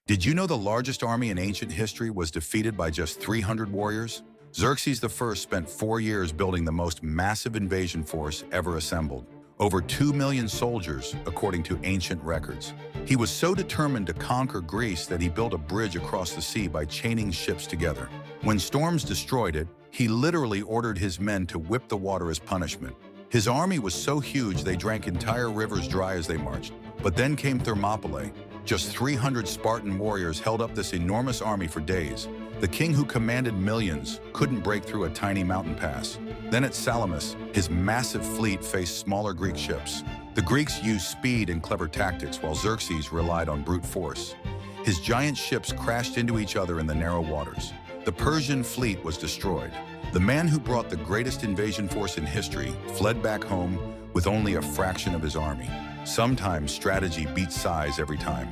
Did you know the largest army in ancient history was defeated by just 300 warriors? Xerxes I spent 4 years building the most massive invasion force ever assembled. Over 2 million soldiers, according to ancient records. He was so determined to conquer Greece that he built a bridge across the sea by chaining ships together. When storms destroyed it, he literally ordered his men to whip the water as punishment. His army was so huge they drank entire rivers dry as they marched. But then came Thermopylae. Just 300 Spartan warriors held up this enormous army for days. The king who commanded millions couldn't break through a tiny mountain pass. Then at Salamis, his massive fleet faced smaller Greek ships. The Greeks used speed and clever tactics while Xerxes relied on brute force. His giant ships crashed into each other in the narrow waters. The Persian fleet was destroyed. The man who brought the greatest invasion force in history fled back home with only a fraction of his army. Sometimes strategy beats size every time.